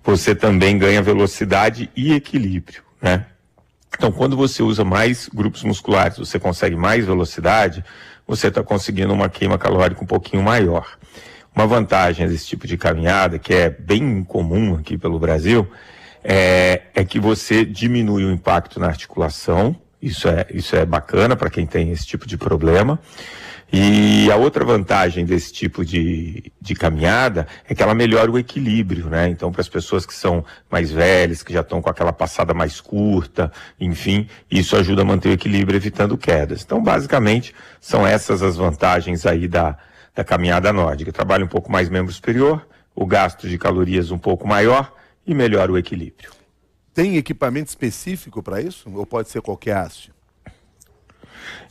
você também ganha velocidade e equilíbrio, né? Então, quando você usa mais grupos musculares, você consegue mais velocidade, você está conseguindo uma queima calórica um pouquinho maior. Uma vantagem desse tipo de caminhada, que é bem comum aqui pelo Brasil, é que você diminui o impacto na articulação. Isso é bacana para quem tem esse tipo de problema. E a outra vantagem desse tipo de caminhada é que ela melhora o equilíbrio, né? Então, para as pessoas que são mais velhas, que já estão com aquela passada mais curta, enfim, isso ajuda a manter o equilíbrio, evitando quedas. Então, basicamente, são essas as vantagens aí da caminhada nórdica. Trabalha um pouco mais membro superior, o gasto de calorias um pouco maior e melhora o equilíbrio. Tem equipamento específico para isso? Ou pode ser qualquer haste?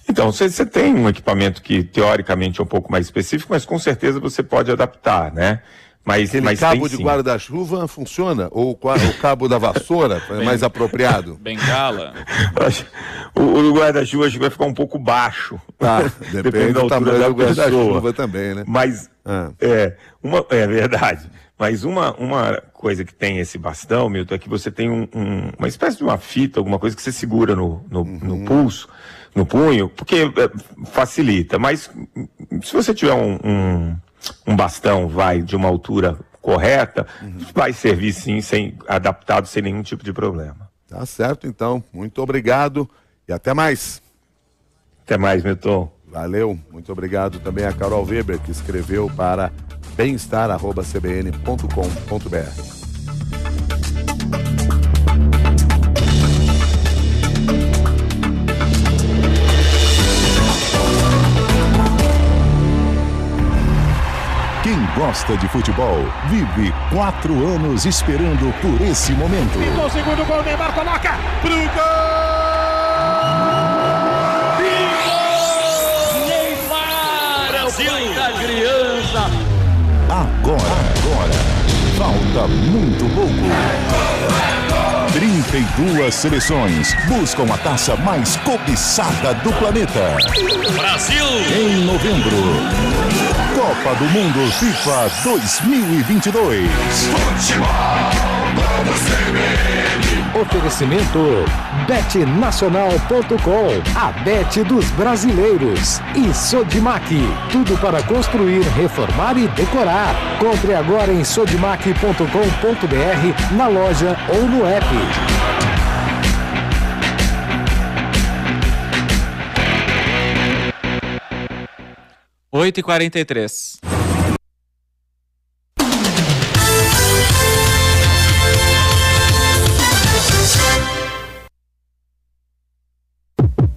Então, você tem um equipamento que teoricamente é um pouco mais específico, mas com certeza você pode adaptar, né? Mas cabo tem, de guarda-chuva funciona? Ou o cabo da vassoura é mais apropriado? Bengala. O guarda-chuva acho que vai ficar um pouco baixo. Depende do tamanho do guarda-chuva também, né? Mas, é verdade. Mas uma coisa que tem esse bastão, Milton, é que você tem uma espécie de uma fita, alguma coisa que você segura no pulso, no punho, porque facilita. Mas se você tiver um bastão, de uma altura correta, vai servir sim, adaptado, sem nenhum tipo de problema. Tá certo, então. Muito obrigado e até mais. Até mais, Milton. Valeu. Muito obrigado também a Carol Weber, que escreveu para bemestar@cbn.com.br. Quem gosta de futebol vive 4 anos esperando por esse momento. Pintou o segundo gol, Neymar coloca pro gol! Neymar é o pai da criança. Agora, falta muito pouco. 32 seleções buscam a taça mais cobiçada do planeta. Brasil! Em novembro, Copa do Mundo FIFA 2022. Oferecimento betnacional.com, a bet dos brasileiros. E Sodimac, tudo para construir, reformar e decorar. Compre agora em sodimac.com.br, na loja ou no app. Oito e 43.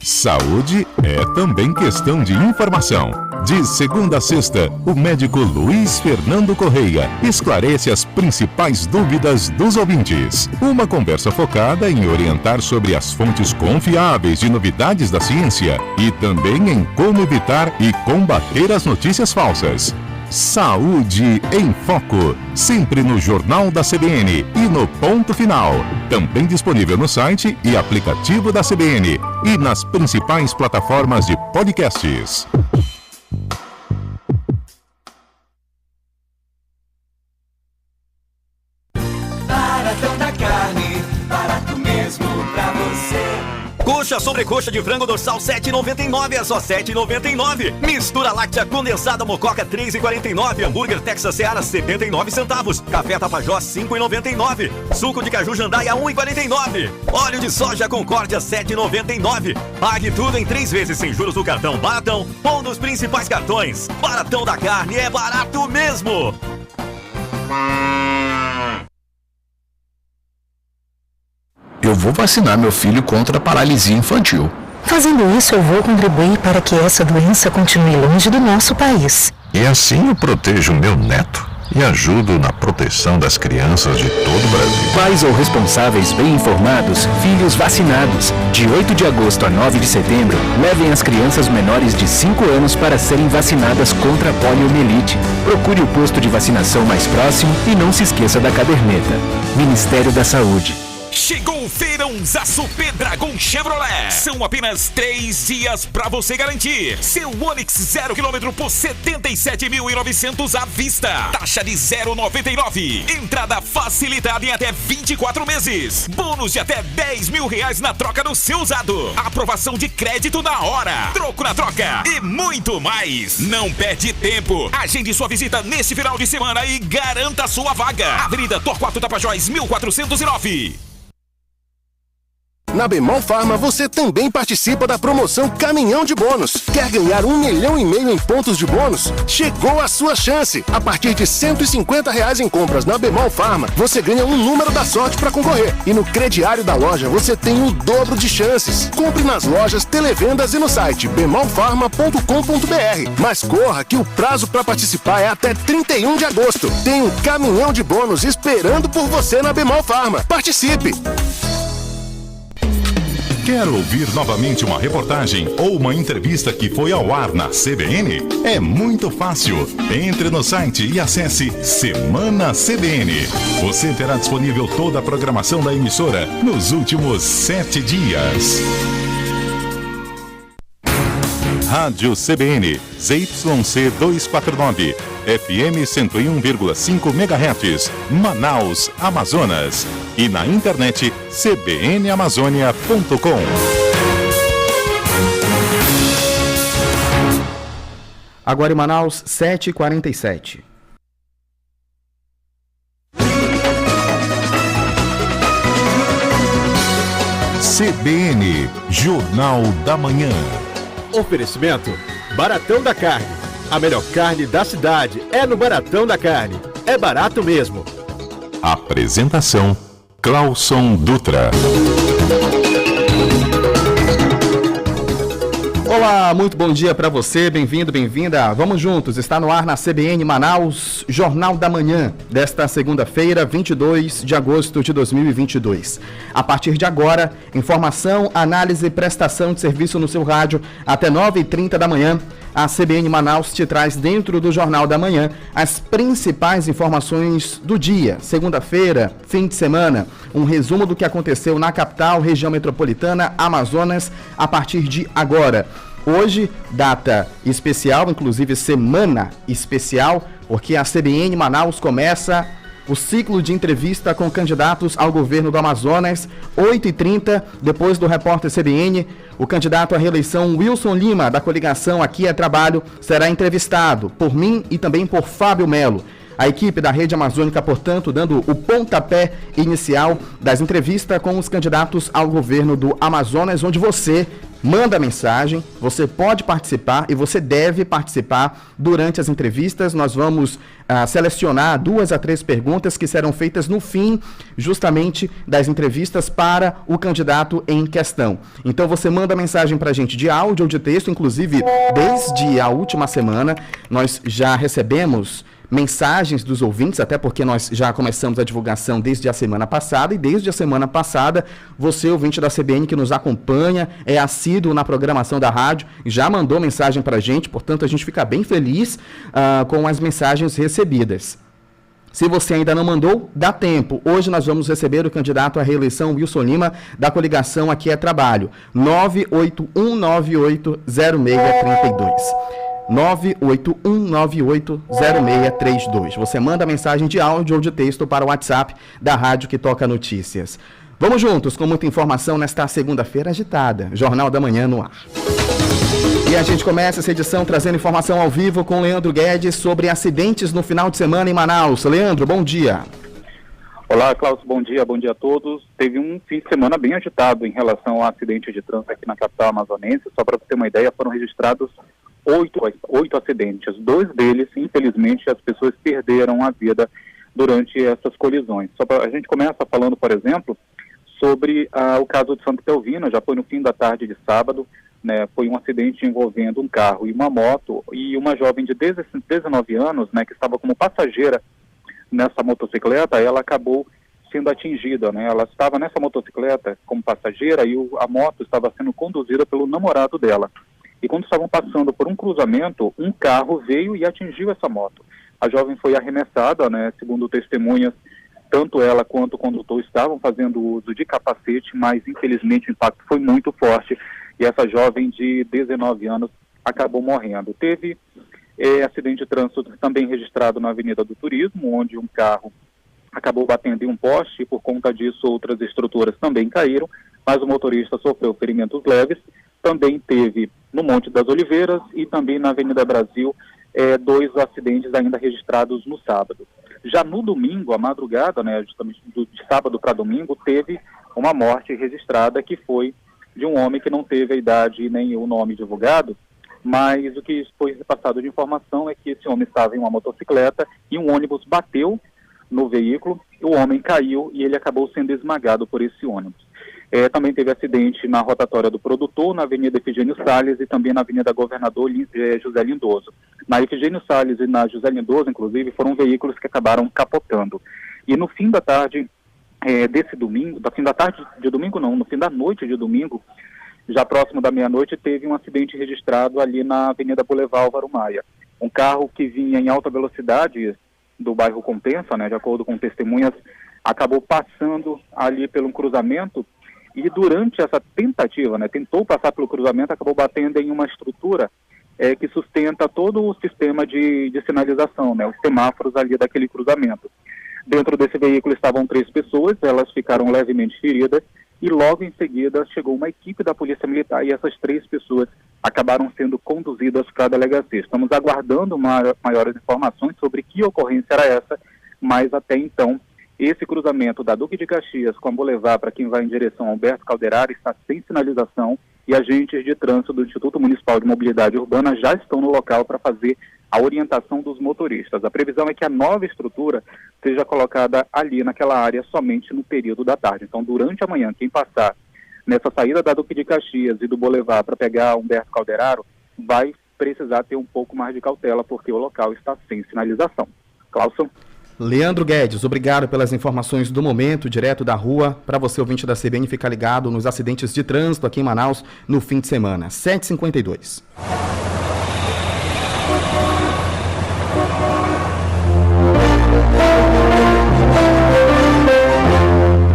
Saúde é também questão de informação. De segunda a sexta, o médico Luiz Fernando Correia esclarece as principais dúvidas dos ouvintes. Uma conversa focada em orientar sobre as fontes confiáveis de novidades da ciência e também em como evitar e combater as notícias falsas. Saúde em Foco, sempre no Jornal da CBN e no Ponto Final. Também disponível no site e aplicativo da CBN e nas principais plataformas de podcasts. Baratão da carne, barato mesmo pra você. Coxa sobrecoxa de frango dorsal 7,99, é só 7,99. Mistura láctea condensada mococa 3,49. Hambúrguer Texas Seara 79 centavos. Café Tapajós 5,99. Suco de caju jandaia 1,49. Óleo de soja Concórdia 7,99. Pague tudo em 3 vezes sem juros do cartão Baratão ou nos principais cartões. Baratão da carne é barato mesmo. Eu vou vacinar meu filho contra a paralisia infantil. Fazendo isso, eu vou contribuir para que essa doença continue longe do nosso país. E assim eu protejo meu neto e ajudo na proteção das crianças de todo o Brasil. Pais ou responsáveis bem informados, filhos vacinados. De 8 de agosto a 9 de setembro, levem as crianças menores de 5 anos para serem vacinadas contra a poliomielite. Procure o posto de vacinação mais próximo e não se esqueça da caderneta. Ministério da Saúde. Chegou o Feirãozaço Pendragon Chevrolet. São apenas 3 dias pra você garantir seu Onix 0 km por 77.900 à vista. Taxa de 0,99. Entrada facilitada em até 24 meses. Bônus de até R$10.000 na troca do seu usado. Aprovação de crédito na hora. Troco na troca e muito mais. Não perde tempo. Agende sua visita neste final de semana e garanta sua vaga. Avenida Torquato Tapajós, 1409. Na Bemol Pharma você também participa da promoção Caminhão de Bônus. Quer ganhar R$1,5 milhão em pontos de bônus? Chegou a sua chance! A partir de R$150 em compras na Bemol Pharma, você ganha um número da sorte para concorrer. E no crediário da loja você tem o dobro de chances. Compre nas lojas, televendas e no site bemolpharma.com.br. Mas corra que o prazo para participar é até 31 de agosto. Tem um caminhão de bônus esperando por você na Bemol Pharma. Participe! Quer ouvir novamente uma reportagem ou uma entrevista que foi ao ar na CBN? É muito fácil. Entre no site e acesse Semana CBN. Você terá disponível toda a programação da emissora nos últimos 7 dias. Rádio CBN, ZYC 249, FM 101,5 MHz, Manaus, Amazonas. E na internet, cbnamazônia.com. Agora em Manaus, 7h47. CBN, Jornal da Manhã. Oferecimento: Baratão da Carne. A melhor carne da cidade é no Baratão da Carne. É barato mesmo. Apresentação: Clauson Dutra. Olá, muito bom dia para você, bem-vindo, bem-vinda. Vamos juntos, está no ar na CBN Manaus, Jornal da Manhã, desta segunda-feira, 22 de agosto de 2022. A partir de agora, informação, análise e prestação de serviço no seu rádio até 9h30 da manhã. A CBN Manaus te traz dentro do Jornal da Manhã as principais informações do dia, segunda-feira, fim de semana, um resumo do que aconteceu na capital, região metropolitana, Amazonas, a partir de agora. Hoje, data especial, inclusive semana especial, porque a CBN Manaus começa o ciclo de entrevista com candidatos ao governo do Amazonas, 8h30, depois do repórter CBN, o candidato à reeleição Wilson Lima, da coligação Aqui é Trabalho, será entrevistado por mim e também por Fábio Melo. A equipe da Rede Amazônica, portanto, dando o pontapé inicial das entrevistas com os candidatos ao governo do Amazonas, onde você manda mensagem, você pode participar e você deve participar durante as entrevistas. Nós vamos selecionar 2 a 3 perguntas que serão feitas no fim, justamente, das entrevistas para o candidato em questão. Então você manda mensagem para a gente de áudio ou de texto, inclusive desde a última semana nós já recebemos mensagens dos ouvintes, até porque nós já começamos a divulgação desde a semana passada, e desde a semana passada, você, ouvinte da CBN que nos acompanha, é assíduo na programação da rádio, já mandou mensagem para a gente, portanto a gente fica bem feliz com as mensagens recebidas. Se você ainda não mandou, dá tempo. Hoje nós vamos receber o candidato à reeleição Wilson Lima, da coligação Aqui é Trabalho, 981980632. 981980632. Você manda mensagem de áudio ou de texto para o WhatsApp da Rádio que Toca Notícias. Vamos juntos com muita informação nesta segunda-feira agitada. Jornal da Manhã no ar. E a gente começa essa edição trazendo informação ao vivo com Leandro Guedes sobre acidentes no final de semana em Manaus. Leandro, bom dia. Olá, Cláudio, bom dia a todos. Teve um fim de semana bem agitado em relação ao acidente de trânsito aqui na capital amazonense. Só para você ter uma ideia, foram registrados 8 acidentes. 2 deles, infelizmente, as pessoas perderam a vida durante essas colisões. A gente começa falando, por exemplo, sobre o caso de Santa Etelvina. Já foi no fim da tarde de sábado, né? Foi um acidente envolvendo um carro e uma moto, e uma jovem de 19 anos, né, que estava como passageira nessa motocicleta, ela acabou sendo atingida, né? Ela estava nessa motocicleta como passageira e a moto estava sendo conduzida pelo namorado dela. E quando estavam passando por um cruzamento, um carro veio e atingiu essa moto. A jovem foi arremessada, né, segundo testemunhas, Tanto ela quanto o condutor estavam fazendo uso de capacete, mas infelizmente o impacto foi muito forte e essa jovem de 19 anos acabou morrendo. Teve acidente de trânsito também registrado na Avenida do Turismo, onde um carro acabou batendo em um poste e por conta disso outras estruturas também caíram, mas o motorista sofreu ferimentos leves. Também teve no Monte das Oliveiras e também na Avenida Brasil 2 acidentes ainda registrados no sábado. Já no domingo, a madrugada, né, justamente de sábado para domingo, teve uma morte registrada que foi de um homem que não teve a idade nem o nome divulgado, mas o que foi repassado de informação é que esse homem estava em uma motocicleta e um ônibus bateu no veículo, o homem caiu e ele acabou sendo esmagado por esse ônibus. Também teve acidente na rotatória do Produtor, na Avenida Efigênio Salles e também na Avenida Governador José Lindoso. Na Efigênio Salles e na José Lindoso, inclusive, foram veículos que acabaram capotando. E no fim da tarde desse domingo, no fim da noite de domingo, já próximo da meia-noite, teve um acidente registrado ali na Avenida Boulevard Álvaro Maia. Um carro que vinha em alta velocidade do bairro Compensa, né, de acordo com testemunhas, acabou passando ali pelo cruzamento e durante essa tentativa, né, tentou passar pelo cruzamento, acabou batendo em uma estrutura que sustenta todo o sistema de sinalização, né, os semáforos ali daquele cruzamento. Dentro desse veículo estavam 3 pessoas, elas ficaram levemente feridas e logo em seguida chegou uma equipe da Polícia Militar e essas 3 pessoas acabaram sendo conduzidas para a delegacia. Estamos aguardando maiores informações sobre que ocorrência era essa, mas até então esse cruzamento da Duque de Caxias com a Boulevard para quem vai em direção ao Humberto Calderaro está sem sinalização e agentes de trânsito do Instituto Municipal de Mobilidade Urbana já estão no local para fazer a orientação dos motoristas. A previsão é que a nova estrutura seja colocada ali naquela área somente no período da tarde. Então, durante a manhã, quem passar nessa saída da Duque de Caxias e do Boulevard para pegar Humberto Calderaro vai precisar ter um pouco mais de cautela porque o local está sem sinalização. Clauson. Leandro Guedes, obrigado pelas informações do momento, direto da rua. Para você, ouvinte da CBN, ficar ligado nos acidentes de trânsito aqui em Manaus no fim de semana. 7h52.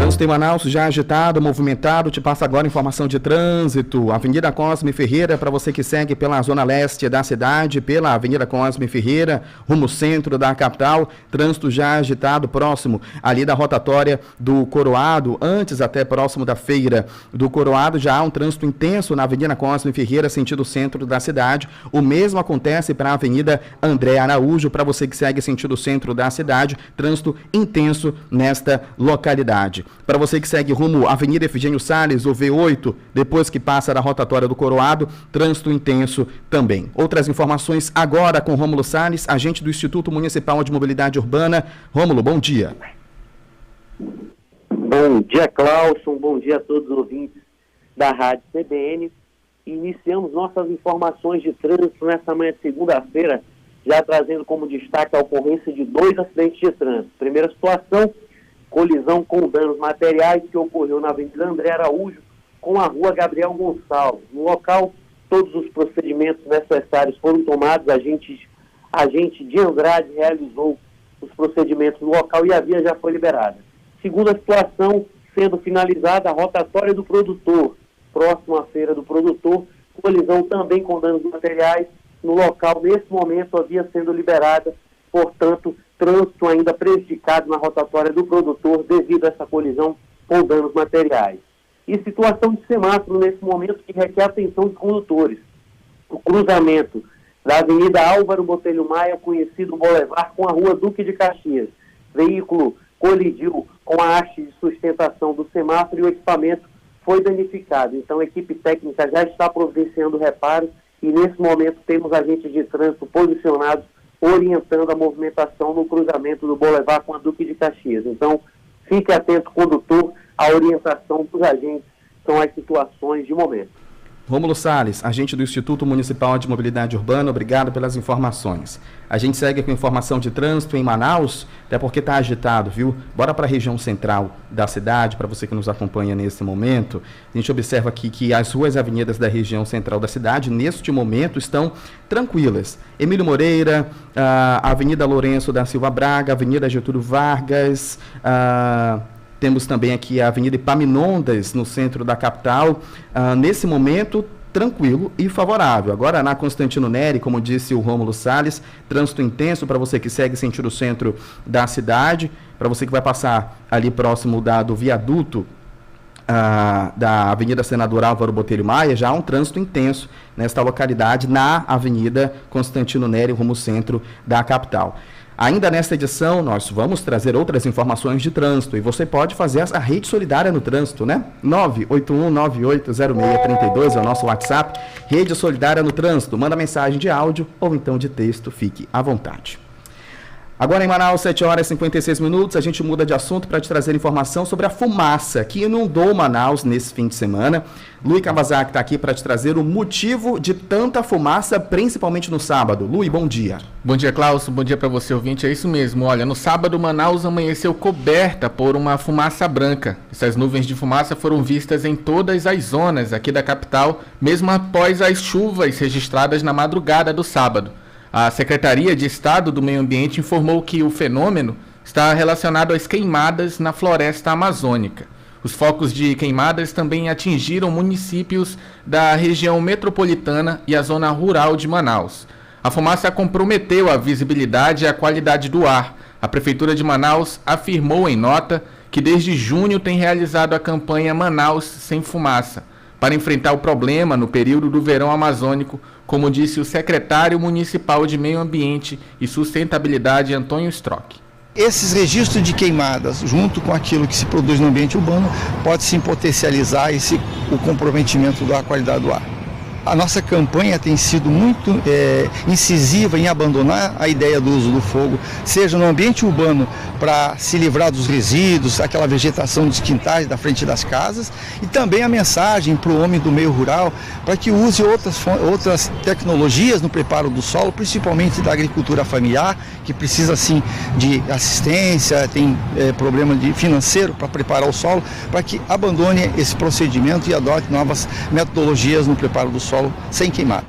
Trânsito em Manaus já agitado, movimentado. Te passa agora informação de trânsito. Avenida Cosme Ferreira, para você que segue pela zona leste da cidade, pela Avenida Cosme Ferreira, rumo centro da capital. Trânsito já agitado, próximo ali da rotatória do Coroado, antes até próximo da feira do Coroado. Já há um trânsito intenso na Avenida Cosme Ferreira, sentido centro da cidade. O mesmo acontece para a Avenida André Araújo, para você que segue sentido centro da cidade. Trânsito intenso nesta localidade. Para você que segue rumo Avenida Efigênio Salles, o V8, depois que passa da rotatória do Coroado, trânsito intenso também. Outras informações agora com Rômulo Salles, agente do Instituto Municipal de Mobilidade Urbana. Rômulo, bom dia. Bom dia, Clauson. Bom dia a todos os ouvintes da Rádio CBN. Iniciamos nossas informações de trânsito nesta manhã de segunda-feira, já trazendo como destaque a ocorrência de 2 acidentes de trânsito. Primeira situação, colisão com danos materiais que ocorreu na Avenida André Araújo com a Rua Gabriel Gonçalves. No local, todos os procedimentos necessários foram tomados, agente de Andrade realizou os procedimentos no local e a via já foi liberada. Segunda situação, sendo finalizada a rotatória do Produtor, próximo à feira do Produtor, colisão também com danos materiais. No local, nesse momento, a via sendo liberada, portanto, trânsito ainda prejudicado na rotatória do Produtor devido a essa colisão com danos materiais. E situação de semáforo nesse momento que requer atenção dos condutores. O cruzamento da Avenida Álvaro Botelho Maia, conhecido Boulevard, com a Rua Duque de Caxias. Veículo colidiu com a haste de sustentação do semáforo e o equipamento foi danificado. Então a equipe técnica já está providenciando reparo e nesse momento temos agentes de trânsito posicionados orientando a movimentação no cruzamento do Boulevard com a Duque de Caxias. Então, fique atento, condutor, à orientação dos agentes, são as situações de momento. Rômulo Salles, agente do Instituto Municipal de Mobilidade Urbana, obrigado pelas informações. A gente segue com informação de trânsito em Manaus, até porque está agitado, viu? Bora para a região central da cidade, para você que nos acompanha nesse momento. A gente observa aqui que as ruas e avenidas da região central da cidade, neste momento, estão tranquilas. Emílio Moreira, a Avenida Lourenço da Silva Braga, Avenida Getúlio Vargas, temos também aqui a Avenida Epaminondas, no centro da capital. Nesse momento, tranquilo e favorável. Agora, na Constantino Neri, como disse o Rômulo Salles, trânsito intenso para você que segue sentido centro da cidade, para você que vai passar ali próximo do viaduto da Avenida Senador Álvaro Botelho Maia, já há um trânsito intenso nesta localidade, na Avenida Constantino Neri, rumo centro da capital. Ainda nesta edição, nós vamos trazer outras informações de trânsito e você pode fazer a rede solidária no trânsito, né? 981980632 é o nosso WhatsApp, Rede Solidária no Trânsito. Manda mensagem de áudio ou então de texto, fique à vontade. Agora em Manaus, 7 horas e 56 minutos, a gente muda de assunto para te trazer informação sobre a fumaça que inundou Manaus nesse fim de semana. Luiz Kawasaki está aqui para te trazer o motivo de tanta fumaça, principalmente no sábado. Luiz, bom dia. Bom dia, Klaus. Bom dia para você, ouvinte. É isso mesmo. Olha, no sábado, Manaus amanheceu coberta por uma fumaça branca. Essas nuvens de fumaça foram vistas em todas as zonas aqui da capital, mesmo após as chuvas registradas na madrugada do sábado. A Secretaria de Estado do Meio Ambiente informou que o fenômeno está relacionado às queimadas na floresta amazônica. Os focos de queimadas também atingiram municípios da região metropolitana e a zona rural de Manaus. A fumaça comprometeu a visibilidade e a qualidade do ar. A Prefeitura de Manaus afirmou em nota que desde junho tem realizado a campanha Manaus Sem Fumaça, para enfrentar o problema no período do verão amazônico, como disse o secretário municipal de Meio Ambiente e Sustentabilidade, Antônio Strock. Esses registros de queimadas, junto com aquilo que se produz no ambiente urbano, pode sim potencializar o comprometimento da qualidade do ar. A nossa campanha tem sido muito incisiva em abandonar a ideia do uso do fogo, seja no ambiente urbano para se livrar dos resíduos, aquela vegetação dos quintais da frente das casas, e também a mensagem para o homem do meio rural para que use outras tecnologias no preparo do solo, principalmente da agricultura familiar, que precisa sim de assistência, tem problema financeiro para preparar o solo, para que abandone esse procedimento e adote novas metodologias no preparo do solo sem queimadas.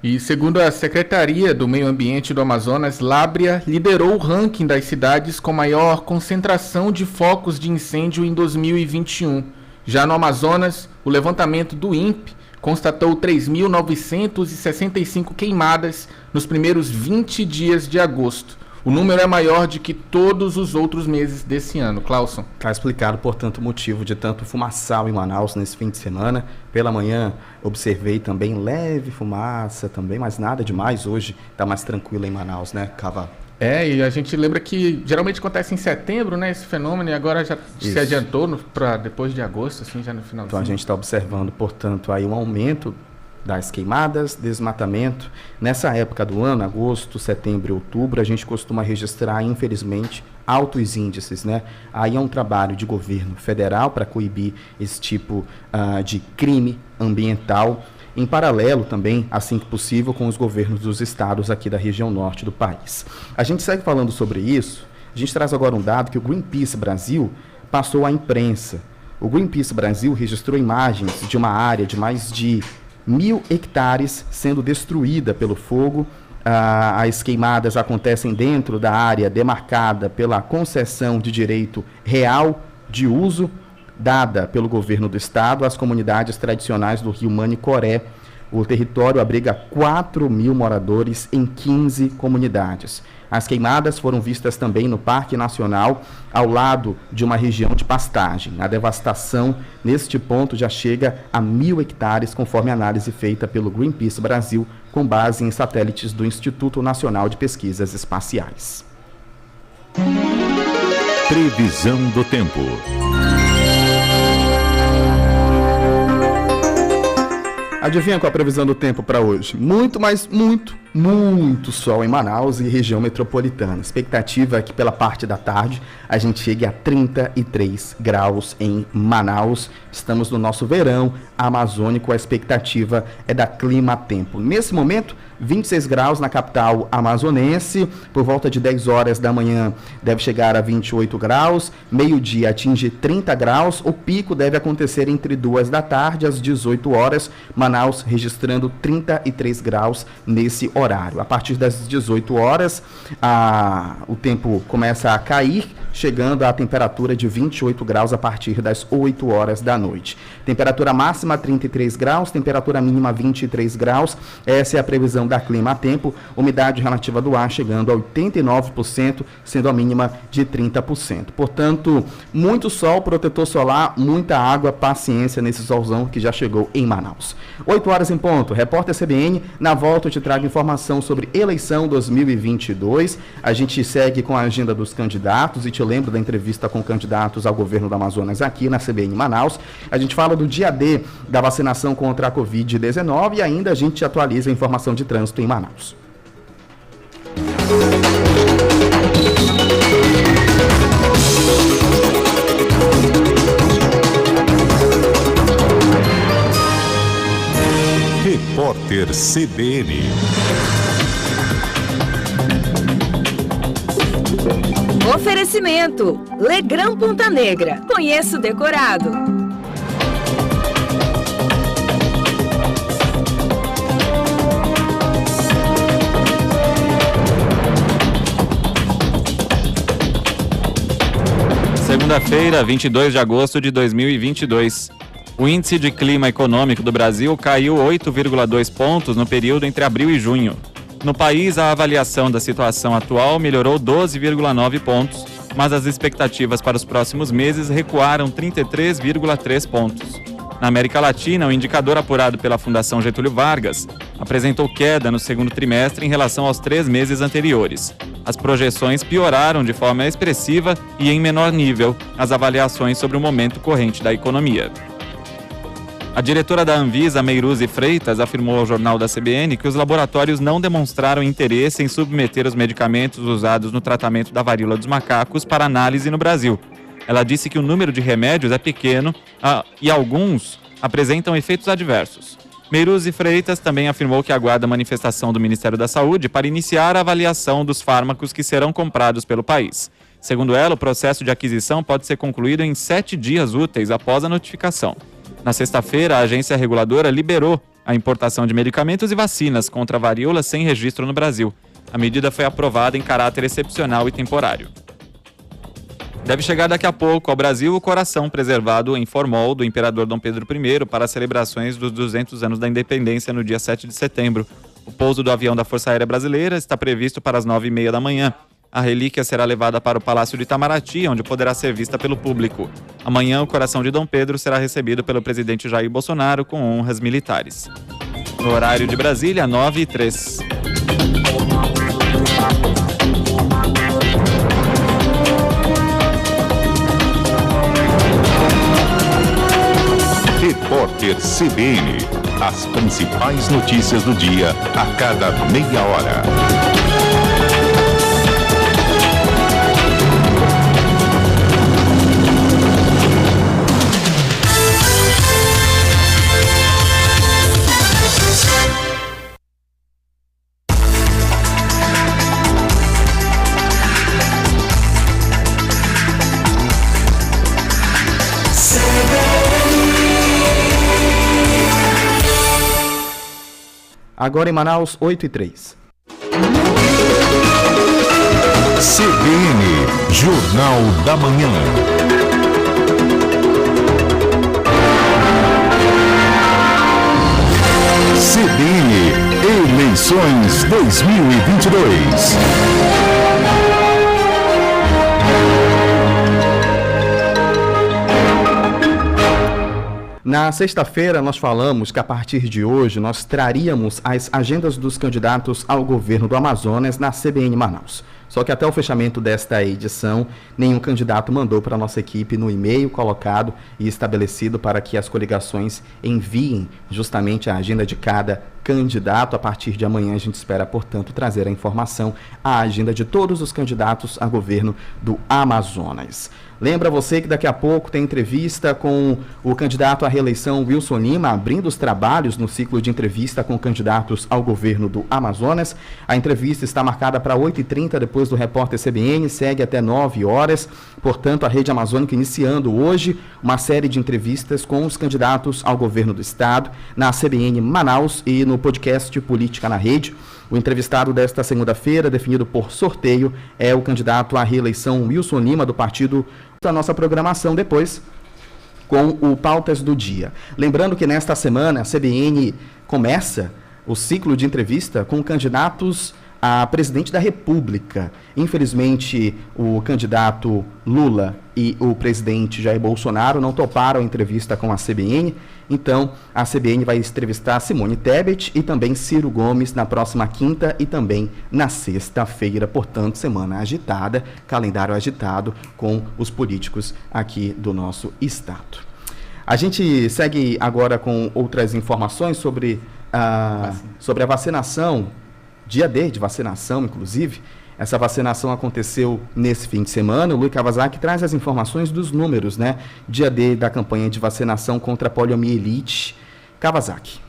E segundo a Secretaria do Meio Ambiente do Amazonas, Lábrea liderou o ranking das cidades com maior concentração de focos de incêndio em 2021. Já no Amazonas, o levantamento do INPE constatou 3.965 queimadas nos primeiros 20 dias de agosto. O número é maior do que todos os outros meses desse ano. Clauson. Está explicado, portanto, o motivo de tanto fumaçal em Manaus nesse fim de semana. Pela manhã, observei também leve fumaça também, mas nada demais. Hoje está mais tranquilo em Manaus, né, Cava? E a gente lembra que geralmente acontece em setembro, né, esse fenômeno, e agora já se adiantou para depois de agosto, assim, já no final. Então a gente está observando, portanto, aí um aumento das queimadas, desmatamento. Nessa época do ano, agosto, setembro e outubro, a gente costuma registrar, infelizmente, altos índices, né? Aí é um trabalho de governo federal para coibir esse tipo de crime ambiental, em paralelo também, assim que possível, com os governos dos estados aqui da região norte do país. A gente segue falando sobre isso. A gente traz agora um dado que o Greenpeace Brasil passou à imprensa. O Greenpeace Brasil registrou imagens de uma área de mais de 1.000 hectares sendo destruída pelo fogo. As queimadas acontecem dentro da área demarcada pela concessão de direito real de uso dada pelo governo do estado às comunidades tradicionais do rio Manicoré. O território abriga 4.000 moradores em 15 comunidades. As queimadas foram vistas também no Parque Nacional, ao lado de uma região de pastagem. A devastação neste ponto já chega a 1.000 hectares, conforme análise feita pelo Greenpeace Brasil, com base em satélites do Instituto Nacional de Pesquisas Espaciais. Previsão do tempo. Adivinha qual a previsão do tempo para hoje? Muito, mas muito muito sol em Manaus e região metropolitana. Expectativa é que pela parte da tarde a gente chegue a 33 graus em Manaus. Estamos no nosso verão amazônico, a expectativa é da Clima Tempo. Nesse momento, 26 graus na capital amazonense, por volta de 10 horas da manhã deve chegar a 28 graus, meio-dia atinge 30 graus, o pico deve acontecer entre 2 da tarde às 18 horas, Manaus registrando 33 graus nesse horário. A partir das 18 horas, o tempo começa a cair, chegando à temperatura de 28 graus a partir das 8 horas da noite. Temperatura máxima 33 graus, temperatura mínima 23 graus, essa é a previsão da Clima Tempo, umidade relativa do ar chegando a 89%, sendo a mínima de 30%. Portanto, muito sol, protetor solar, muita água, paciência nesse solzão que já chegou em Manaus. 8 horas em ponto, repórter CBN, na volta eu te trago informação sobre eleição 2022, a gente segue com a agenda dos candidatos e te lembro da entrevista com candidatos ao governo do Amazonas aqui na CBN Manaus, a gente fala do dia D da vacinação contra a Covid-19 e ainda a gente atualiza a informação de trânsito em Manaus. Repórter CBN. Oferecimento: Legrão Ponta Negra. Conheça o decorado. Segunda-feira, 22 de agosto de 2022. O índice de clima econômico do Brasil caiu 8,2 pontos no período entre abril e junho. No país, a avaliação da situação atual melhorou 12,9 pontos, mas as expectativas para os próximos meses recuaram 33,3 pontos. Na América Latina, o indicador apurado pela Fundação Getúlio Vargas apresentou queda no segundo trimestre em relação aos 3 meses anteriores. As projeções pioraram de forma expressiva e em menor nível as avaliações sobre o momento corrente da economia. A diretora da Anvisa, Meiruzi Freitas, afirmou ao jornal da CBN que os laboratórios não demonstraram interesse em submeter os medicamentos usados no tratamento da varíola dos macacos para análise no Brasil. Ela disse que o número de remédios é pequeno e alguns apresentam efeitos adversos. Meiruzi Freitas também afirmou que aguarda a manifestação do Ministério da Saúde para iniciar a avaliação dos fármacos que serão comprados pelo país. Segundo ela, o processo de aquisição pode ser concluído em 7 dias úteis após a notificação. Na sexta-feira, a agência reguladora liberou a importação de medicamentos e vacinas contra a varíola sem registro no Brasil. A medida foi aprovada em caráter excepcional e temporário. Deve chegar daqui a pouco ao Brasil o coração preservado em formol do imperador Dom Pedro I para as celebrações dos 200 anos da independência no dia 7 de setembro. O pouso do avião da Força Aérea Brasileira está previsto para as 9h30 da manhã. A relíquia será levada para o Palácio de Itamaraty, onde poderá ser vista pelo público. Amanhã, o coração de Dom Pedro será recebido pelo presidente Jair Bolsonaro com honras militares. No horário de Brasília, 9h03. Repórter CBN. As principais notícias do dia a cada meia hora. Agora em Manaus, 8h03. CBN, Jornal da Manhã. CBN, eleições 2022. Na sexta-feira, nós falamos que a partir de hoje nós traríamos as agendas dos candidatos ao governo do Amazonas na CBN Manaus. Só que até o fechamento desta edição, nenhum candidato mandou para a nossa equipe no e-mail colocado e estabelecido para que as coligações enviem justamente a agenda de cada candidato. A partir de amanhã a gente espera, portanto, trazer a informação, a agenda de todos os candidatos a governo do Amazonas. Lembra você que daqui a pouco tem entrevista com o candidato à reeleição Wilson Lima, abrindo os trabalhos no ciclo de entrevista com candidatos ao governo do Amazonas. A entrevista está marcada para 8h30, depois do Repórter CBN, segue até 9 horas. Portanto, a Rede Amazônica iniciando hoje uma série de entrevistas com os candidatos ao governo do estado, na CBN Manaus e no podcast Política na Rede. O entrevistado desta segunda-feira, definido por sorteio, é o candidato à reeleição Wilson Lima, do partido da nossa programação depois, com o Pautas do Dia. Lembrando que nesta semana a CBN começa o ciclo de entrevista com candidatos a presidente da República. Infelizmente, o candidato Lula e o presidente Jair Bolsonaro não toparam a entrevista com a CBN, então a CBN vai entrevistar Simone Tebet e também Ciro Gomes na próxima quinta e também na sexta-feira. Portanto, semana agitada, calendário agitado com os políticos aqui do nosso estado. A gente segue agora com outras informações sobre a vacinação. Dia D de vacinação, inclusive. Essa vacinação aconteceu nesse fim de semana. O Luiz Kawasaki traz as informações dos números, né? Dia D da campanha de vacinação contra a poliomielite. Kawasaki.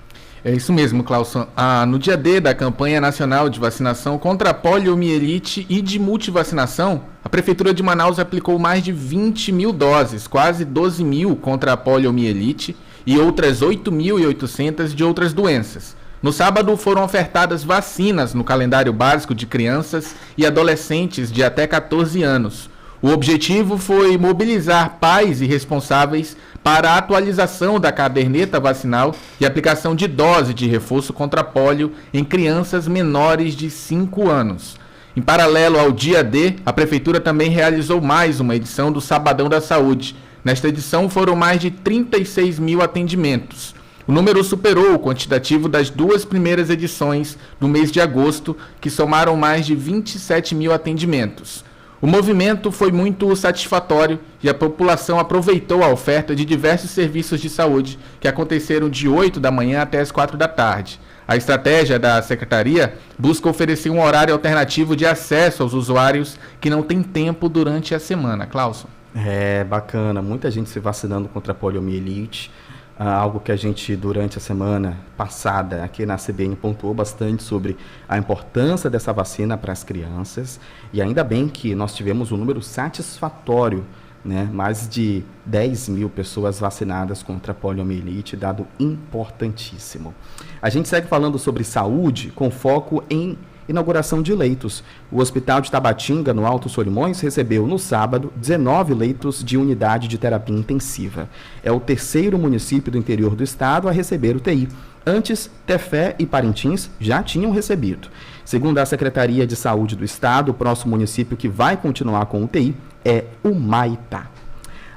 É isso mesmo, Clauson. No dia D da campanha nacional de vacinação contra a poliomielite e de multivacinação, a Prefeitura de Manaus aplicou mais de 20 mil doses, quase 12 mil contra a poliomielite e outras 8.800 de outras doenças. No sábado foram ofertadas vacinas no calendário básico de crianças e adolescentes de até 14 anos. O objetivo foi mobilizar pais e responsáveis para a atualização da caderneta vacinal e aplicação de dose de reforço contra a polio em crianças menores de 5 anos. Em paralelo ao dia D, a Prefeitura também realizou mais uma edição do Sabadão da Saúde. Nesta edição foram mais de 36 mil atendimentos. O número superou o quantitativo das duas primeiras edições do mês de agosto, que somaram mais de 27 mil atendimentos. O movimento foi muito satisfatório e a população aproveitou a oferta de diversos serviços de saúde que aconteceram de 8 da manhã até as 4 da tarde. A estratégia da Secretaria busca oferecer um horário alternativo de acesso aos usuários que não têm tempo durante a semana. Clauson. É bacana, muita gente se vacinando contra a poliomielite. Algo que a gente, durante a semana passada, aqui na CBN, pontuou bastante sobre a importância dessa vacina para as crianças. E ainda bem que nós tivemos um número satisfatório, né? Mais de 10 mil pessoas vacinadas contra a poliomielite, dado importantíssimo. A gente segue falando sobre saúde, com foco em inauguração de leitos. O Hospital de Tabatinga, no Alto Solimões, recebeu no sábado 19 leitos de unidade de terapia intensiva. É o terceiro município do interior do estado a receber UTI. Antes, Tefé e Parintins já tinham recebido. Segundo a Secretaria de Saúde do estado, o próximo município que vai continuar com UTI é Humaitá.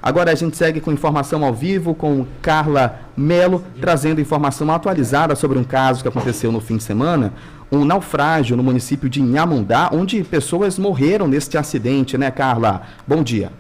Agora a gente segue com informação ao vivo com Carla Melo, trazendo informação atualizada sobre um caso que aconteceu no fim de semana, um naufrágio no município de Inhamundá, onde pessoas morreram neste acidente, né, Carla? Bom dia.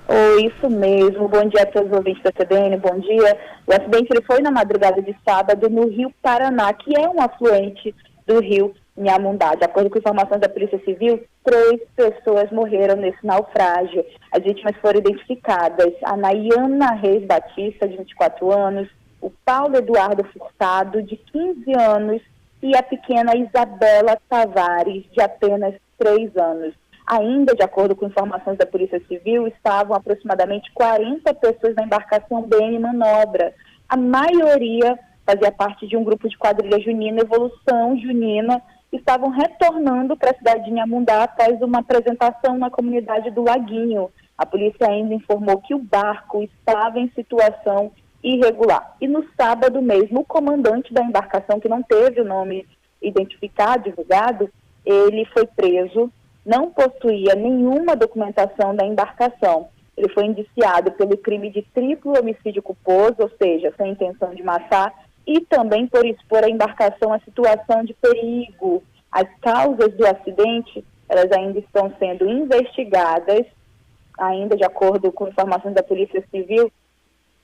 Oi, isso mesmo. Bom dia a todos os ouvintes da CBN, bom dia. O acidente ele foi na madrugada de sábado no Rio Paraná, que é um afluente do rio Inhamundá. De acordo com informações da Polícia Civil, 3 pessoas morreram nesse naufrágio. As vítimas foram identificadas: a Nayana Reis Batista, de 24 anos, o Paulo Eduardo Furtado, de 15 anos, e a pequena Isabela Tavares, de apenas 3 anos. Ainda, de acordo com informações da Polícia Civil, estavam aproximadamente 40 pessoas na embarcação BM Manobra. A maioria fazia parte de um grupo de quadrilha junina, Evolução Junina, que estavam retornando para a cidade de Inhamundá após uma apresentação na comunidade do Laguinho. A polícia ainda informou que o barco estava em situação irregular. E no sábado mesmo, o comandante da embarcação, que não teve o nome identificado, divulgado, ele foi preso, não possuía nenhuma documentação da embarcação. Ele foi indiciado pelo crime de triplo homicídio culposo, ou seja, sem intenção de matar, e também por expor a embarcação à situação de perigo. As causas do acidente elas ainda estão sendo investigadas, ainda de acordo com informações da Polícia Civil.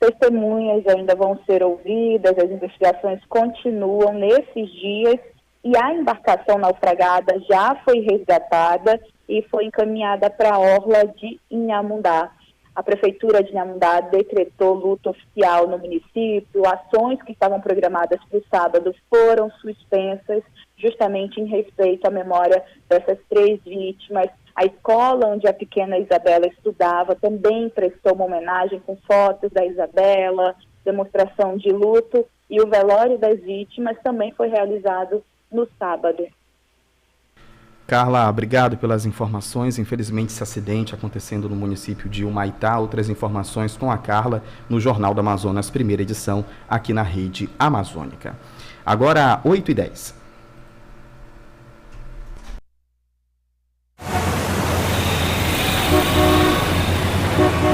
Testemunhas ainda vão ser ouvidas, as investigações continuam nesses dias e a embarcação naufragada já foi resgatada e foi encaminhada para a orla de Inhamundá. A Prefeitura de Inhamundá decretou luto oficial no município. Ações que estavam programadas para o sábado foram suspensas, justamente em respeito à memória dessas 3 vítimas. A escola onde a pequena Isabela estudava também prestou uma homenagem com fotos da Isabela, demonstração de luto, e o velório das vítimas também foi realizado no sábado. Carla, obrigado pelas informações. Infelizmente, esse acidente acontecendo no município de Humaitá. Outras informações com a Carla no Jornal do Amazonas, primeira edição, aqui na Rede Amazônica. Agora, 8h10.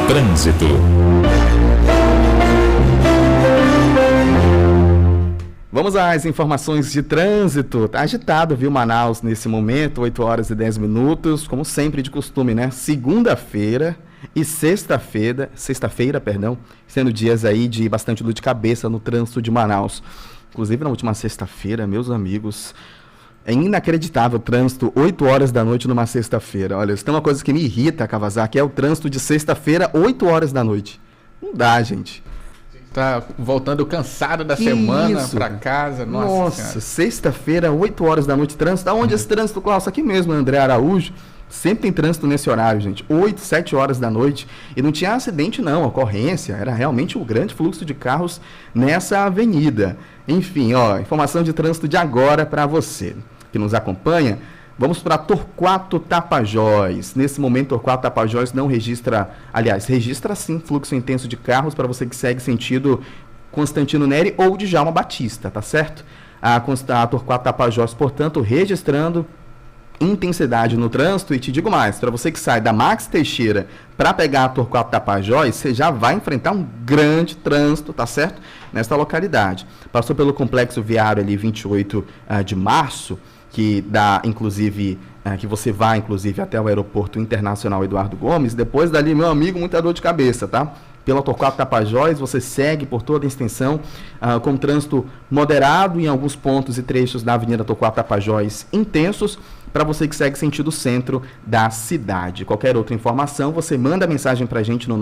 Trânsito. Vamos às informações de trânsito. Tá agitado, viu, Manaus, nesse momento, 8h10, como sempre de costume, né? Segunda-feira e sexta-feira, sendo dias aí de bastante dor de cabeça no trânsito de Manaus. Inclusive, na última sexta-feira, meus amigos, é inacreditável o trânsito, 8 horas da noite numa sexta-feira. Olha, isso tem uma coisa que me irrita, Kawasaki, é o trânsito de sexta-feira, 8 horas da noite. Não dá, gente. Tá voltando cansado da semana pra casa. Nossa, sexta-feira, 8 horas da noite, trânsito. Aonde esse trânsito, Klaus? Aqui mesmo, André Araújo. Sempre tem trânsito nesse horário, gente. 8, 7 horas da noite. E não tinha acidente, não. Ocorrência. Era realmente um grande fluxo de carros nessa avenida. Enfim, ó, informação de trânsito de agora para você que nos acompanha. Vamos para Torquato Tapajós. Nesse momento, Torquato Tapajós não registra, aliás, registra sim fluxo intenso de carros para você que segue sentido Constantino Neri ou Djalma Batista, tá certo? A Torquato Tapajós, portanto, registrando intensidade no trânsito. E te digo mais, para você que sai da Max Teixeira para pegar a Torquato Tapajós, você já vai enfrentar um grande trânsito, tá certo? Nesta localidade. Passou pelo complexo viário ali 28 de março, que dá, inclusive, que você vai, inclusive, até o aeroporto internacional Eduardo Gomes. Depois dali, meu amigo, muita dor de cabeça, tá? Pela Torquato Tapajós, você segue por toda a extensão, com trânsito moderado em alguns pontos e trechos da Avenida Torquato Tapajós intensos, para você que segue sentido centro da cidade. Qualquer outra informação, você manda mensagem para a gente no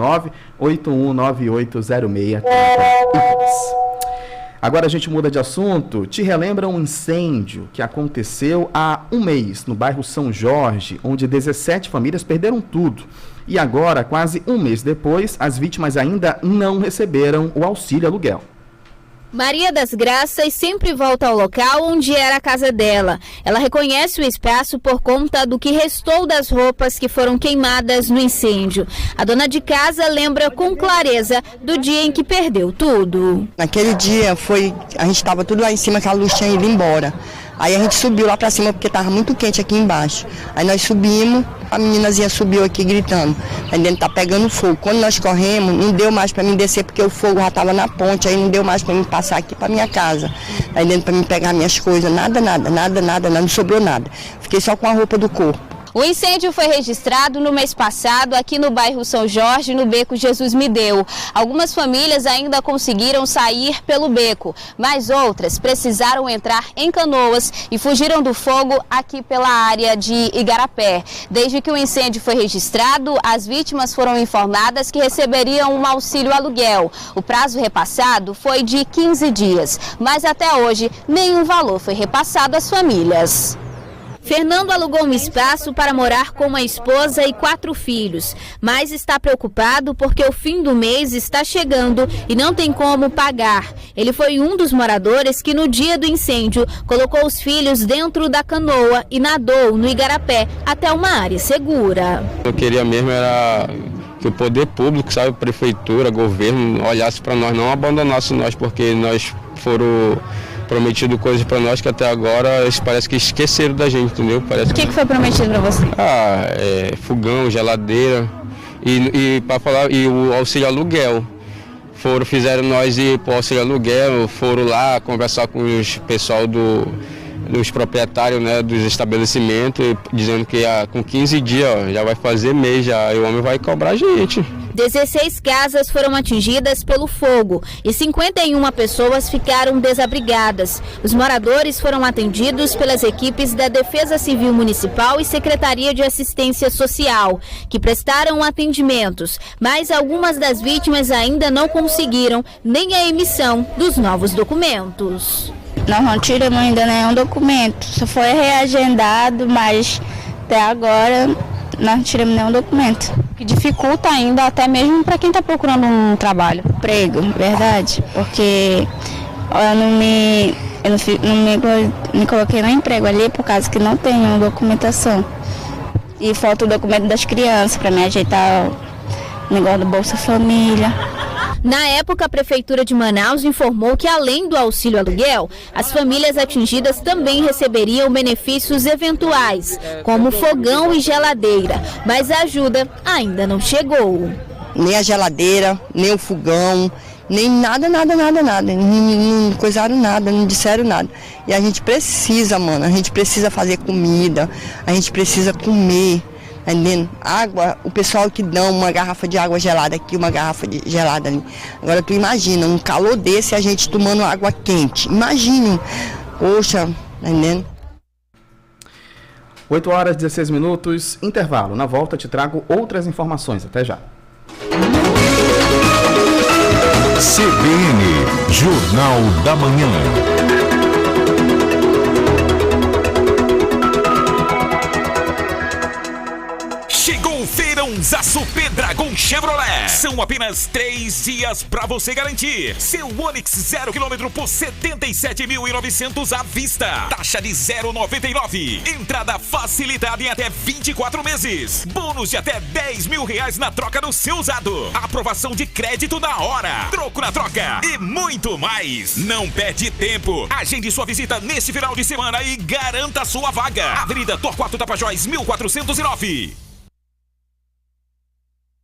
981980630. Agora a gente muda de assunto. Te relembra um incêndio que aconteceu há um mês no bairro São Jorge, onde 17 famílias perderam tudo. E agora, quase um mês depois, as vítimas ainda não receberam o auxílio aluguel. Maria das Graças sempre volta ao local onde era a casa dela. Ela reconhece o espaço por conta do que restou das roupas que foram queimadas no incêndio. A dona de casa lembra com clareza do dia em que perdeu tudo. Naquele dia a gente estava tudo lá em cima, que a luz tinha ido embora. Aí a gente subiu lá pra cima porque tava muito quente aqui embaixo. Aí nós subimos, a meninazinha subiu aqui gritando. Aí dentro tá pegando fogo. Quando nós corremos, não deu mais pra mim descer porque o fogo já tava na ponte. Aí não deu mais pra mim passar aqui pra minha casa. Aí dentro pra mim pegar minhas coisas, nada, não sobrou nada. Fiquei só com a roupa do corpo. O incêndio foi registrado no mês passado aqui no bairro São Jorge, no Beco Jesus Me Deu. Algumas famílias ainda conseguiram sair pelo beco, mas outras precisaram entrar em canoas e fugiram do fogo aqui pela área de Igarapé. Desde que o incêndio foi registrado, as vítimas foram informadas que receberiam um auxílio aluguel. O prazo repassado foi de 15 dias, mas até hoje nenhum valor foi repassado às famílias. Fernando alugou um espaço para morar com uma esposa e 4 filhos, mas está preocupado porque o fim do mês está chegando e não tem como pagar. Ele foi um dos moradores que no dia do incêndio colocou os filhos dentro da canoa e nadou no Igarapé até uma área segura. Eu queria mesmo era que o poder público, sabe, prefeitura, governo, olhasse para nós, não abandonasse nós, porque nós foram prometido coisas para nós que até agora eles parece que esqueceram da gente, entendeu? Parece o que foi prometido para você? Fogão, geladeira e para falar e o auxílio aluguel. Fizeram nós ir para o auxílio aluguel, foram lá conversar com os pessoal dos proprietários, né, dos estabelecimentos, dizendo que com 15 dias já vai fazer mês, já, e o homem vai cobrar a gente. 16 casas foram atingidas pelo fogo e 51 pessoas ficaram desabrigadas. Os moradores foram atendidos pelas equipes da Defesa Civil Municipal e Secretaria de Assistência Social, que prestaram atendimentos, mas algumas das vítimas ainda não conseguiram nem a emissão dos novos documentos. Nós não tiramos ainda nenhum documento, só foi reagendado, mas até agora nós não tiramos nenhum documento. Que dificulta ainda até mesmo para quem está procurando um trabalho. Emprego, verdade, porque eu não me coloquei no emprego ali por causa que não tenho documentação. E falta o documento das crianças para me ajeitar o negócio do Bolsa Família. Na época, a Prefeitura de Manaus informou que, além do auxílio aluguel, as famílias atingidas também receberiam benefícios eventuais, como fogão e geladeira, mas a ajuda ainda não chegou. Nem a geladeira, nem o fogão, nem nada. Não coisaram nada, não disseram nada. E a gente precisa, mano, a gente precisa fazer comida, a gente precisa comer. Entendendo? Água, o pessoal que dá uma garrafa de água gelada aqui, uma garrafa de gelada ali. Agora tu imagina, um calor desse a gente tomando água quente. Imagine, poxa, entendendo? 8 horas e 16 minutos, intervalo. Na volta te trago outras informações. Até já. CBN, Jornal da Manhã. Chegou o Feirão Super Dragon Chevrolet. São apenas 3 dias para você garantir seu Onix 0 km por 77.900 à vista. Taxa de 0,99. Entrada facilitada em até 24 meses. Bônus de até R$10.000 na troca do seu usado. Aprovação de crédito na hora. Troco na troca e muito mais. Não perde tempo. Agende sua visita neste final de semana e garanta sua vaga. Avenida Torquato Tapajós, 1409.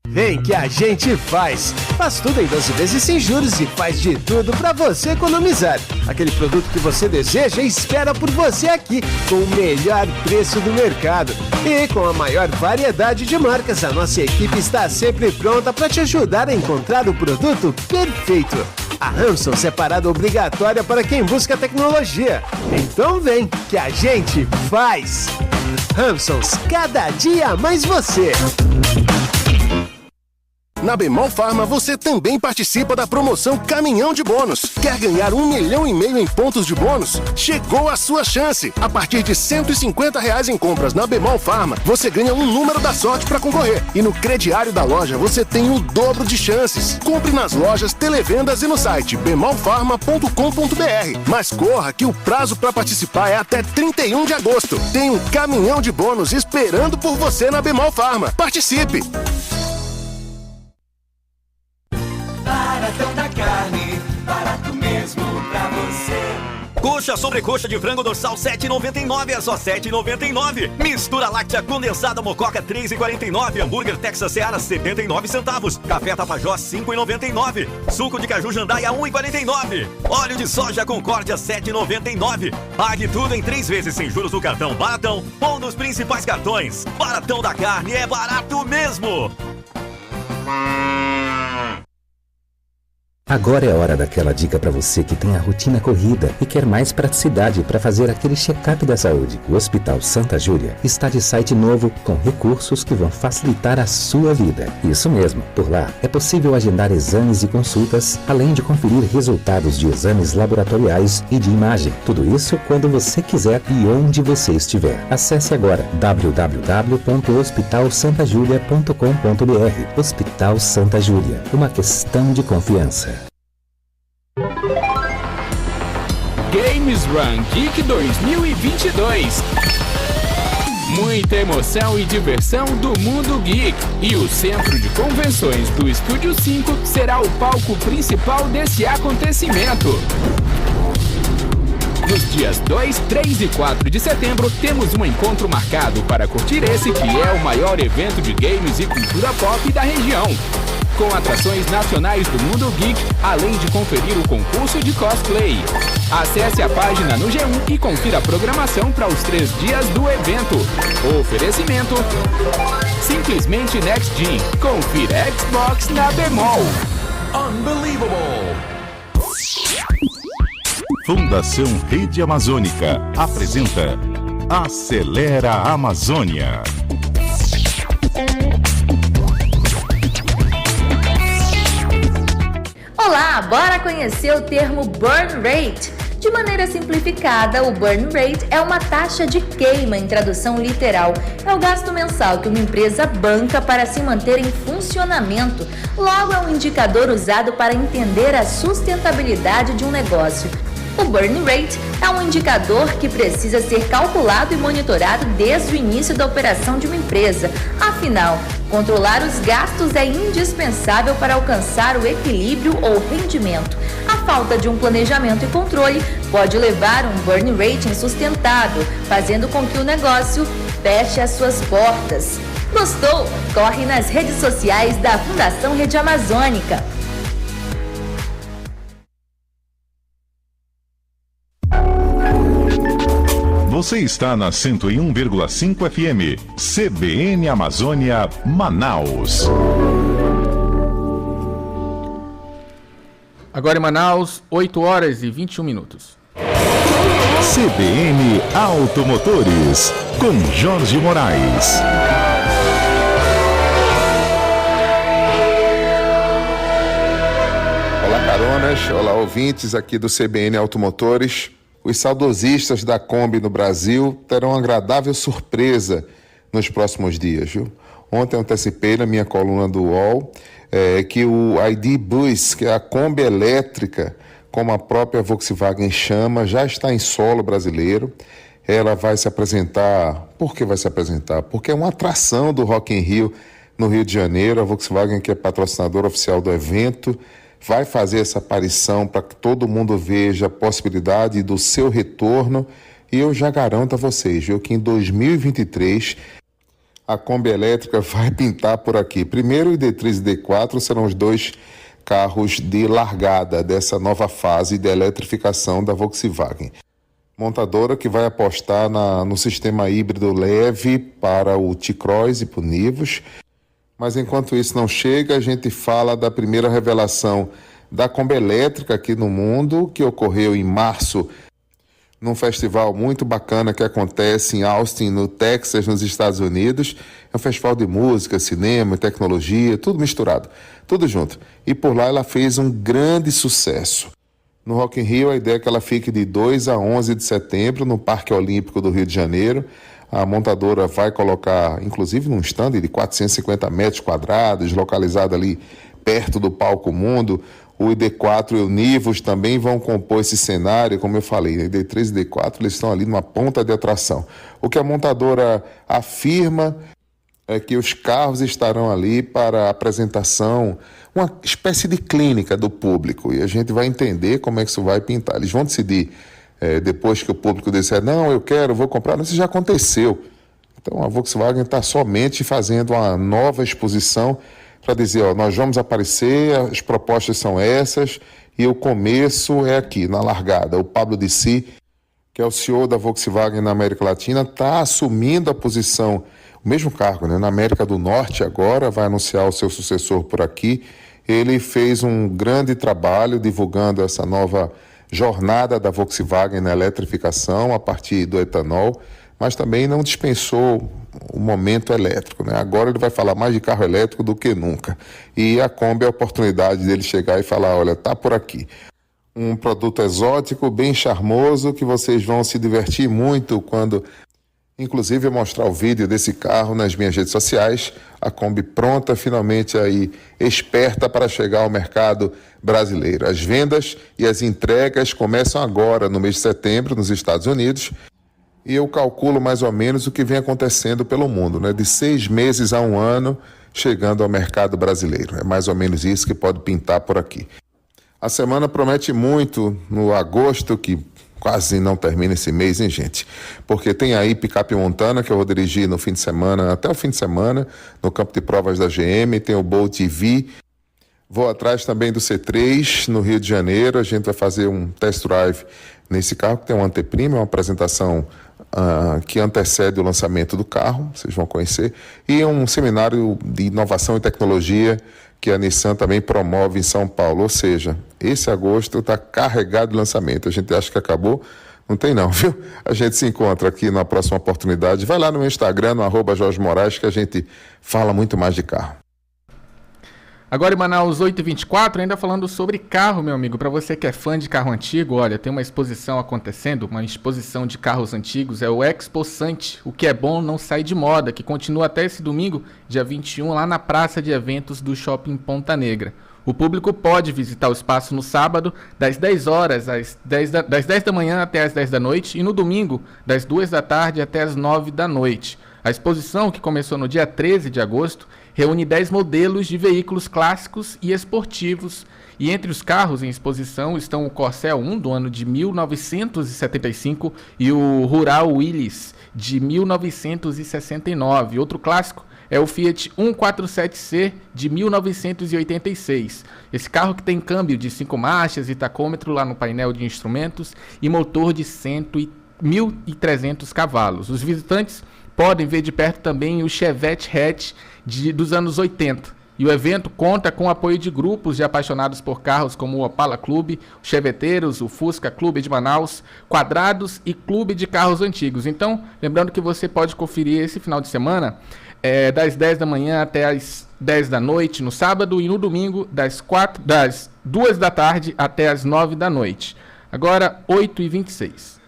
Vem que a gente faz tudo em 12 vezes sem juros e faz de tudo para você economizar. Aquele produto que você deseja espera por você aqui, com o melhor preço do mercado. E com a maior variedade de marcas, a nossa equipe está sempre pronta para te ajudar a encontrar o produto perfeito. A Hansons é parada obrigatória para quem busca tecnologia. Então vem que a gente faz. Hansons, cada dia mais você. Na Bemol Pharma, você também participa da promoção Caminhão de Bônus. Quer ganhar 1,5 milhão em pontos de bônus? Chegou a sua chance! A partir de R$150 em compras na Bemol Pharma, você ganha um número da sorte para concorrer. E no crediário da loja, você tem o dobro de chances. Compre nas lojas, televendas e no site bemolpharma.com.br. Mas corra que o prazo para participar é até 31 de agosto. Tem um caminhão de bônus esperando por você na Bemol Pharma. Participe! Baratão da carne, barato mesmo pra você. Coxa sobre coxa de frango dorsal 7,99, é só 7,99. Mistura láctea condensada mococa 3,49. Hambúrguer Texas Seara 79 centavos. Café Tapajós 5,99. Suco de caju jandaia 1,49. Óleo de soja Concórdia 7,99. Pague tudo em 3 vezes sem juros no cartão Baratão ou nos principais cartões. Baratão da carne é barato mesmo. Agora é hora daquela dica para você que tem a rotina corrida e quer mais praticidade para fazer aquele check-up da saúde. O Hospital Santa Júlia está de site novo com recursos que vão facilitar a sua vida. Isso mesmo, por lá é possível agendar exames e consultas, além de conferir resultados de exames laboratoriais e de imagem. Tudo isso quando você quiser e onde você estiver. Acesse agora www.hospitalsantajulia.com.br. Hospital Santa Júlia, uma questão de confiança. Games Run Geek 2022. Muita emoção e diversão do mundo geek. E o Centro de Convenções do Estúdio 5 será o palco principal desse acontecimento. Nos dias 2, 3 e 4 de setembro, temos um encontro marcado para curtir esse que é o maior evento de games e cultura pop da região. com atrações nacionais do mundo geek, além de conferir o concurso de cosplay. Acesse a página no G1 e confira a programação para os 3 dias do evento. Oferecimento: Simplesmente Next Gen. Confira Xbox na Bemol. Unbelievable. Fundação Rede Amazônica apresenta Acelera a Amazônia. Olá, bora conhecer o termo burn rate. De maneira simplificada, o burn rate é uma taxa de queima, em tradução literal. É o gasto mensal que uma empresa banca para se manter em funcionamento. Logo, é um indicador usado para entender a sustentabilidade de um negócio. O burn rate é um indicador que precisa ser calculado e monitorado desde o início da operação de uma empresa. Afinal, controlar os gastos é indispensável para alcançar o equilíbrio ou rendimento. A falta de um planejamento e controle pode levar a um burn rate insustentável, fazendo com que o negócio feche as suas portas. Gostou? Corre nas redes sociais da Fundação Rede Amazônica. Você está na 101,5 FM, CBN Amazônia, Manaus. Agora em Manaus, 8 horas e 21 minutos. CBN Automotores, com Jorge Moraes. Olá, caronas. Olá, ouvintes aqui do CBN Automotores. Os saudosistas da Kombi no Brasil terão uma agradável surpresa nos próximos dias, viu? Ontem eu antecipei na minha coluna do UOL que o ID Bus, que é a Kombi elétrica, como a própria Volkswagen chama, já está em solo brasileiro. Ela vai se apresentar... Por que vai se apresentar? Porque é uma atração do Rock in Rio no Rio de Janeiro. A Volkswagen, que é patrocinadora oficial do evento, vai fazer essa aparição para que todo mundo veja a possibilidade do seu retorno. E eu já garanto a vocês, viu, que em 2023 a Kombi elétrica vai pintar por aqui. Primeiro, o ID3 e ID4 serão os 2 carros de largada dessa nova fase de eletrificação da Volkswagen. Montadora que vai apostar no sistema híbrido leve para o T-Cross e para o Nivus. Mas enquanto isso não chega, a gente fala da primeira revelação da Kombi elétrica aqui no mundo, que ocorreu em março, num festival muito bacana que acontece em Austin, no Texas, nos Estados Unidos. É um festival de música, cinema, tecnologia, tudo misturado, tudo junto. E por lá ela fez um grande sucesso. No Rock in Rio, a ideia é que ela fique de 2 a 11 de setembro, no Parque Olímpico do Rio de Janeiro. A montadora vai colocar, inclusive, num stand de 450 metros quadrados, localizado ali perto do Palco Mundo. O ID4 e o Nivus também vão compor esse cenário, como eu falei, ID3 e ID4 eles estão ali numa ponta de atração. O que a montadora afirma é que os carros estarão ali para apresentação, uma espécie de clínica do público, e a gente vai entender como é que isso vai pintar. Eles vão decidir, depois que o público disser, não, eu quero, vou comprar, isso já aconteceu. Então a Volkswagen está somente fazendo uma nova exposição para dizer, ó, nós vamos aparecer, as propostas são essas, e o começo é aqui, na largada. O Pablo Dissi, que é o CEO da Volkswagen na América Latina, está assumindo a posição, o mesmo cargo, né, na América do Norte agora, vai anunciar o seu sucessor por aqui. Ele fez um grande trabalho divulgando essa nova jornada da Volkswagen na eletrificação a partir do etanol, mas também não dispensou o momento elétrico, né? Agora ele vai falar mais de carro elétrico do que nunca. E a Kombi é a oportunidade dele chegar e falar, olha, tá por aqui. Um produto exótico, bem charmoso, que vocês vão se divertir muito quando, inclusive, eu mostrar o vídeo desse carro nas minhas redes sociais. A Kombi pronta, finalmente aí, esperta para chegar ao mercado brasileiro. As vendas e as entregas começam agora, no mês de setembro, nos Estados Unidos. E eu calculo mais ou menos o que vem acontecendo pelo mundo, né? De 6 meses a 1 ano, chegando ao mercado brasileiro. É mais ou menos isso que pode pintar por aqui. A semana promete muito no agosto, que quase não termina esse mês, hein, gente? Porque tem aí Picape Montana, que eu vou dirigir no fim de semana, até o fim de semana, no campo de provas da GM. Tem o Bolt EV, Vou atrás também do C3, no Rio de Janeiro. A gente vai fazer um test drive nesse carro, que tem uma anteprima, uma apresentação que antecede o lançamento do carro, vocês vão conhecer, e um seminário de inovação e tecnologia que a Nissan também promove em São Paulo. Ou seja, esse agosto está carregado de lançamento. A gente acha que acabou, não tem não, viu? A gente se encontra aqui na próxima oportunidade. Vai lá no meu Instagram, no @Jorge Moraes, que a gente fala muito mais de carro. Agora em Manaus, 8h24, ainda falando sobre carro, meu amigo. Para você que é fã de carro antigo, olha, tem uma exposição acontecendo, uma exposição de carros antigos, é o Expo Sant, o que é bom não sai de moda, que continua até esse domingo, dia 21, lá na Praça de Eventos do Shopping Ponta Negra. O público pode visitar o espaço no sábado, das 10 horas das 10 da manhã até as 10 da noite, e no domingo, das 2 da tarde até as 9 da noite. A exposição, que começou no dia 13 de agosto, reúne 10 modelos de veículos clássicos e esportivos. E entre os carros em exposição estão o Corcel 1, do ano de 1975, e o Rural Willys, de 1969. Outro clássico é o Fiat 147C, de 1986. Esse carro que tem câmbio de 5 marchas e tacômetro lá no painel de instrumentos e motor de 1.300 cavalos. Os visitantes podem ver de perto também o Chevette hatch dos anos 80. E o evento conta com o apoio de grupos de apaixonados por carros como o Opala Clube, os Cheveteiros, o Fusca Clube de Manaus, Quadrados e Clube de Carros Antigos. Então, lembrando que você pode conferir esse final de semana das 10 da manhã até as 10 da noite no sábado e no domingo das 2 da tarde até as 9 da noite. Agora, 8h26.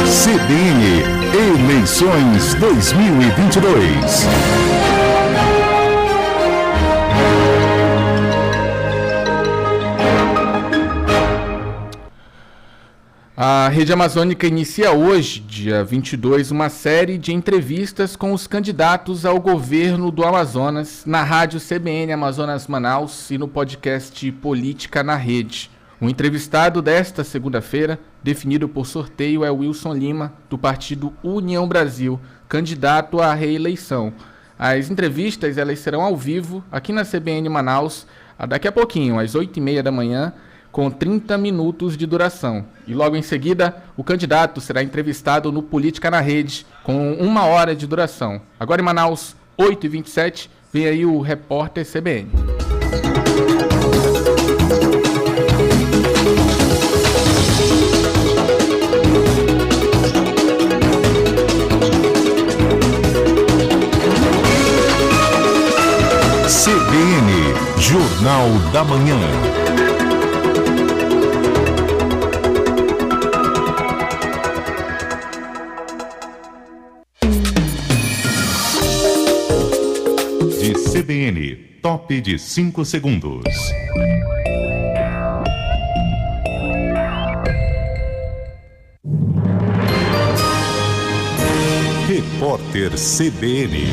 CBN Eleições 2022. A Rede Amazônica inicia hoje, dia 22, uma série de entrevistas com os candidatos ao governo do Amazonas na rádio CBN Amazonas Manaus e no podcast Política na Rede. O entrevistado desta segunda-feira, definido por sorteio, é Wilson Lima, do partido União Brasil, candidato à reeleição. As entrevistas elas serão ao vivo aqui na CBN Manaus, daqui a pouquinho, às 8h30 da manhã, com 30 minutos de duração. E logo em seguida, o candidato será entrevistado no Política na Rede, com 1 hora de duração. Agora em Manaus, 8h27, vem aí o repórter CBN. CBN, Jornal da Manhã. De CBN, top de 5 segundos. Repórter CBN.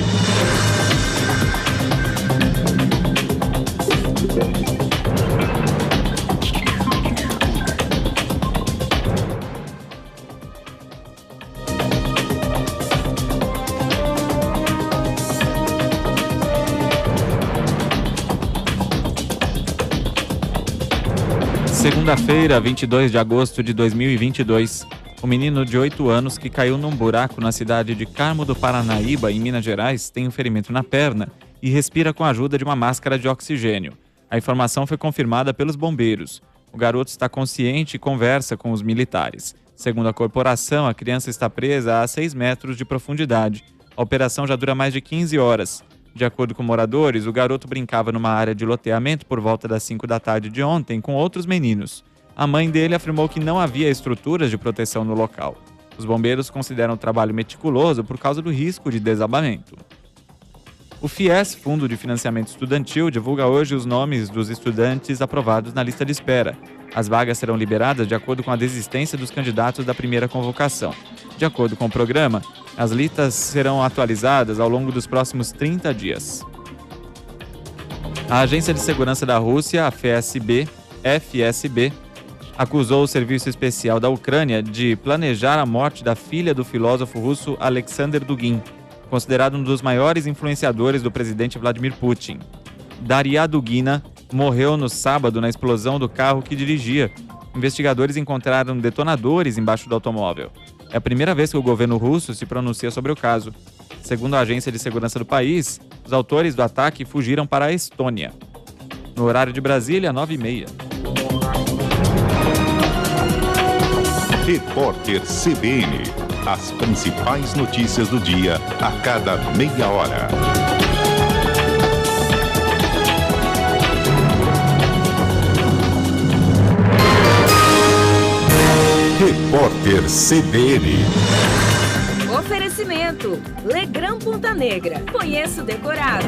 Segunda-feira, 22 de agosto de 2022, o menino de 8 anos que caiu num buraco na cidade de Carmo do Paranaíba, em Minas Gerais, tem um ferimento na perna e respira com a ajuda de uma máscara de oxigênio. A informação foi confirmada pelos bombeiros. O garoto está consciente e conversa com os militares. Segundo a corporação, a criança está presa a 6 metros de profundidade. A operação já dura mais de 15 horas. De acordo com moradores, o garoto brincava numa área de loteamento por volta das 5 da tarde de ontem com outros meninos. A mãe dele afirmou que não havia estruturas de proteção no local. Os bombeiros consideram o trabalho meticuloso por causa do risco de desabamento. O FIES, Fundo de Financiamento Estudantil, divulga hoje os nomes dos estudantes aprovados na lista de espera. As vagas serão liberadas de acordo com a desistência dos candidatos da primeira convocação. De acordo com o programa, as listas serão atualizadas ao longo dos próximos 30 dias. A Agência de Segurança da Rússia, a FSB, acusou o Serviço Especial da Ucrânia de planejar a morte da filha do filósofo russo Alexander Dugin. considerado um dos maiores influenciadores do presidente Vladimir Putin. Daria Dugina morreu no sábado na explosão do carro que dirigia. Investigadores encontraram detonadores embaixo do automóvel. É a primeira vez que o governo russo se pronuncia sobre o caso. Segundo a Agência de Segurança do país, os autores do ataque fugiram para a Estônia. No horário de Brasília, 9h30. Repórter CBN. As principais notícias do dia a cada meia hora. Repórter CBN. Oferecimento: Legrand Ponta Negra. Conheça o decorado.